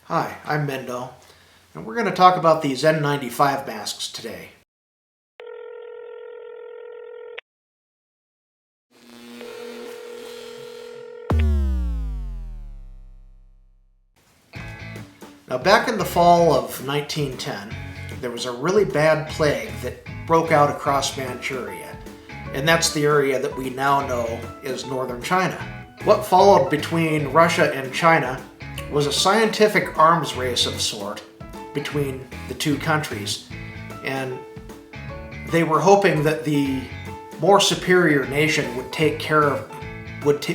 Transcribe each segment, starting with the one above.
Hi, I'm Mendo, and we're going to talk about these N-95 masks today. Now, back in the fall of 1910, there was a really bad plague that broke out across Manchuria, and that's the area that we now know as northern China. What followed between Russia and China was a scientific arms race of sort between the two countries, and they were hoping that the more superior nation would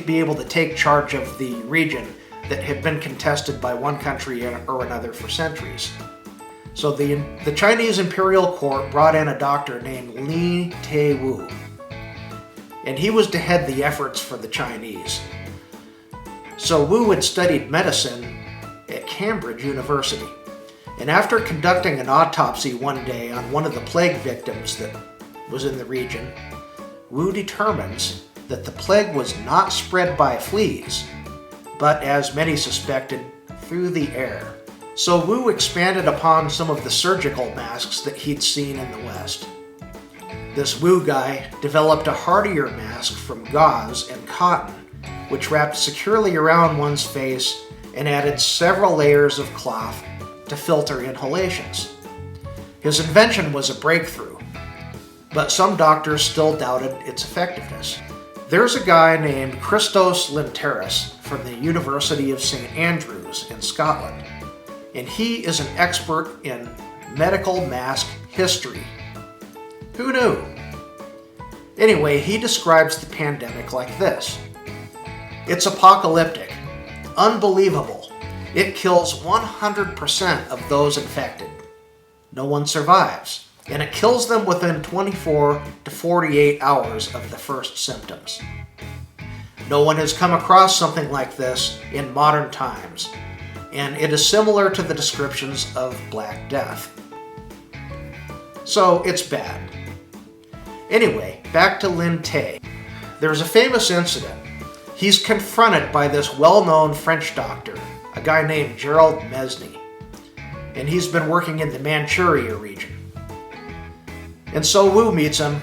be able to take charge of the region that had been contested by one country or another for centuries. So the Chinese imperial court brought in a doctor named Li Te-Wu, and he was to head the efforts for the Chinese. So Wu had studied medicine at Cambridge University, and after conducting an autopsy one day on one of the plague victims that was in the region, Wu determines that the plague was not spread by fleas, but as many suspected, through the air. So Wu expanded upon some of the surgical masks that he'd seen in the West. This Wu guy developed a hardier mask from gauze and cotton, which wrapped securely around one's face and added several layers of cloth to filter inhalations. His invention was a breakthrough, but some doctors still doubted its effectiveness. There's a guy named Christos Linteris from the University of St. Andrews in Scotland, and he is an expert in medical mask history. Who knew? Anyway, he describes the pandemic like this. It's apocalyptic, unbelievable. It kills 100% of those infected. No one survives, and it kills them within 24 to 48 hours of the first symptoms. No one has come across something like this in modern times, and it is similar to the descriptions of Black Death. So it's bad. Anyway, back to Lin Te. There's a famous incident. He's confronted by this well-known French doctor, a guy named Gerald Mesny, and he's been working in the Manchuria region. And so Wu meets him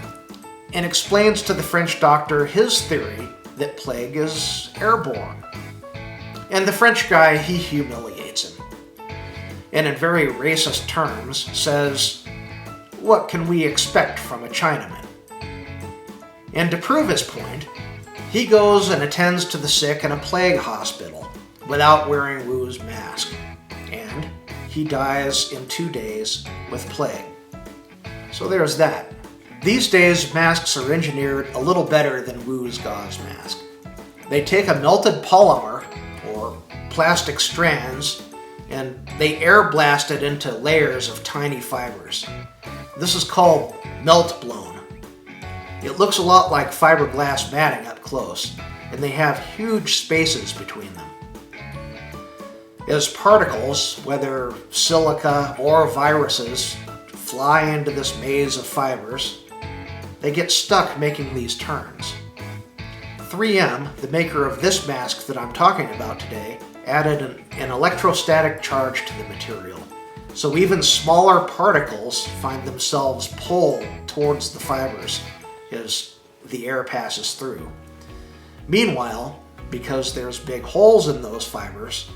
and explains to the French doctor his theory that plague is airborne. And the French guy, he humiliates him, and in very racist terms says, "What can we expect from a Chinaman?" And to prove his point, he goes and attends to the sick in a plague hospital without wearing Wu's mask, and he dies in 2 days with plague. So there's that. These days, masks are engineered a little better than Wu's gauze mask. They take a melted polymer, or plastic strands, and they air blast it into layers of tiny fibers. This is called melt blown. It looks a lot like fiberglass matting up close, and they have huge spaces between them. As particles, whether silica or viruses, fly into this maze of fibers, they get stuck making these turns. 3M, the maker of this mask that I'm talking about today, added an electrostatic charge to the material, so even smaller particles find themselves pulled towards the fibers as the air passes through. Meanwhile, because there's big holes in those fibers,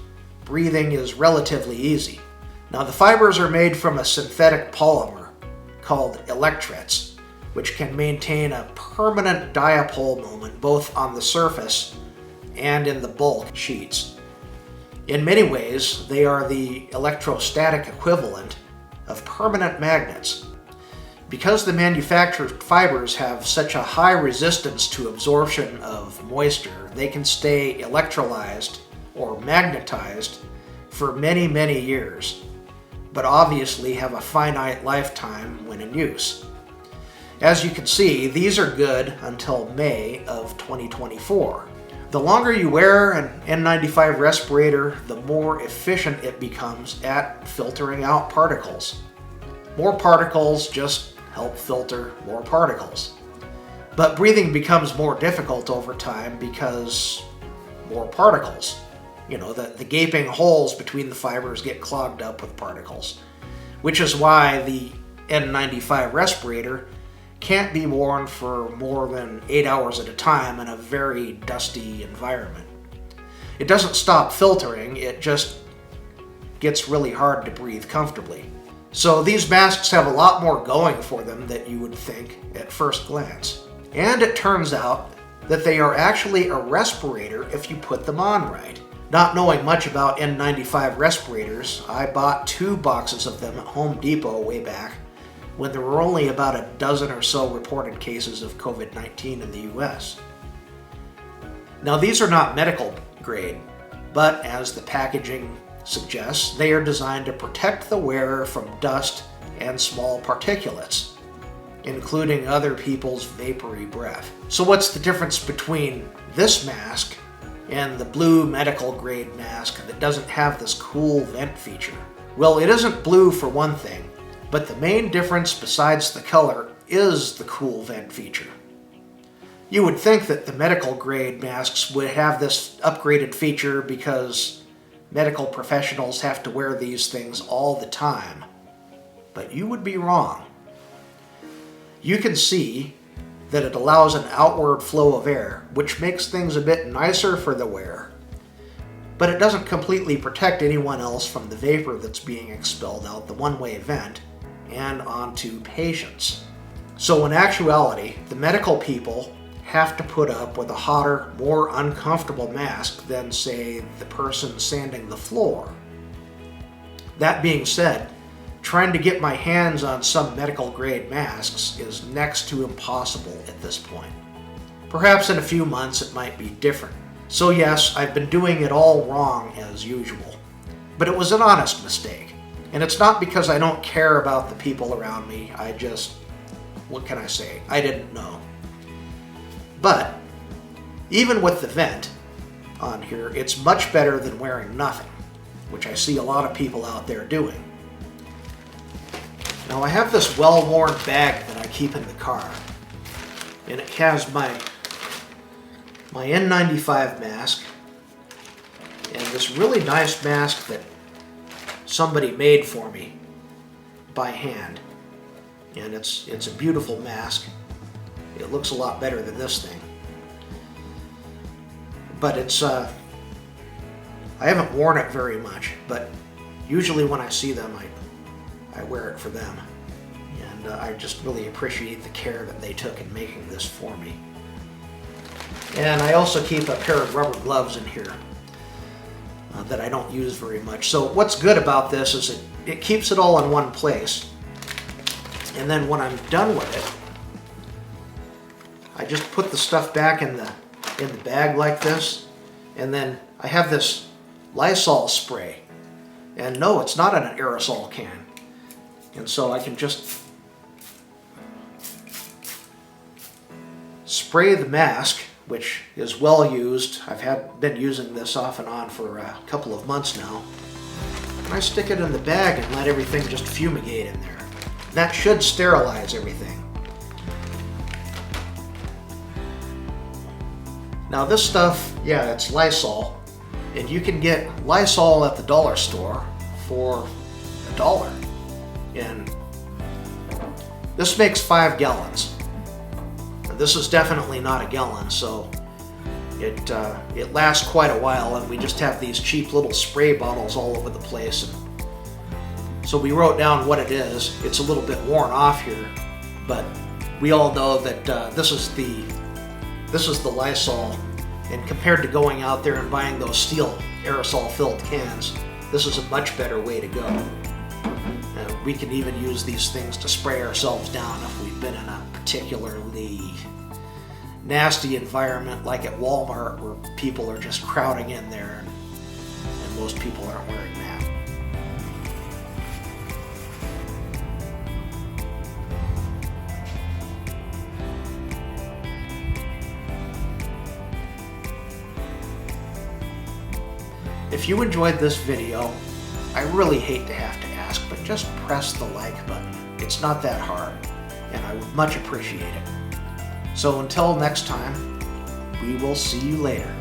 breathing is relatively easy. Now, the fibers are made from a synthetic polymer called electrets, which can maintain a permanent dipole moment both on the surface and in the bulk sheets. In many ways, they are the electrostatic equivalent of permanent magnets. Because the manufactured fibers have such a high resistance to absorption of moisture, they can stay electrolyzed or magnetized for many, many years, but obviously have a finite lifetime when in use. As you can see, these are good until May of 2024. The longer you wear an N95 respirator, the more efficient it becomes at filtering out particles. More particles just help filter more particles. But breathing becomes more difficult over time because more particles. the gaping holes between the fibers get clogged up with particles, which is why the N-95 respirator can't be worn for more than 8 hours at a time in a very dusty environment. It doesn't stop filtering, it just gets really hard to breathe comfortably. So these masks have a lot more going for them than you would think at first glance. And it turns out that they are actually a respirator if you put them on right. Not knowing much about N95 respirators, I bought 2 boxes of them at Home Depot way back when there were only about a dozen or so reported cases of COVID-19 in the US. Now these are not medical grade, but as the packaging suggests, they are designed to protect the wearer from dust and small particulates, including other people's vapory breath. So what's the difference between this mask and the blue medical grade mask that doesn't have this cool vent feature? Well, it isn't blue for one thing, but the main difference besides the color is the cool vent feature. You would think that the medical grade masks would have this upgraded feature because medical professionals have to wear these things all the time, but you would be wrong. You can see that it allows an outward flow of air, which makes things a bit nicer for the wearer, but it doesn't completely protect anyone else from the vapor that's being expelled out the one-way vent and onto patients. So in actuality, the medical people have to put up with a hotter, more uncomfortable mask than, say, the person sanding the floor. That being said, trying to get my hands on some medical grade masks is next to impossible at this point. Perhaps in a few months it might be different. So yes, I've been doing it all wrong as usual. But it was an honest mistake. And it's not because I don't care about the people around me, what can I say? I didn't know. But even with the vent on here, it's much better than wearing nothing, which I see a lot of people out there doing. Now I have this well-worn bag that I keep in the car, and it has my N95 mask and this really nice mask that somebody made for me by hand, and it's a beautiful mask. It looks a lot better than this thing, but I haven't worn it very much, but usually when I see them I wear it for them, and I just really appreciate the care that they took in making this for me. And I also keep a pair of rubber gloves in here that I don't use very much. So what's good about this is it keeps it all in one place, and then when I'm done with it, I just put the stuff back in the bag like this, and then I have this Lysol spray, and no, it's not in an aerosol can, and so I can just spray the mask, which is well used. I've been using this off and on for a couple of months now, and I stick it in the bag and let everything just fumigate in there. That should sterilize everything. Now this stuff, yeah, it's Lysol, and you can get Lysol at the dollar store for $1. And this makes 5 gallons. And this is definitely not a gallon, so it lasts quite a while, and we just have these cheap little spray bottles all over the place. And so we wrote down what it is. It's a little bit worn off here, but we all know that this is the Lysol, and compared to going out there and buying those steel aerosol-filled cans, this is a much better way to go. We can even use these things to spray ourselves down if we've been in a particularly nasty environment like at Walmart, where people are just crowding in there and most people aren't wearing masks. If you enjoyed this video, I really hate to have to ask, but just press the like button. It's not that hard, and I would much appreciate it. So until next time, we will see you later.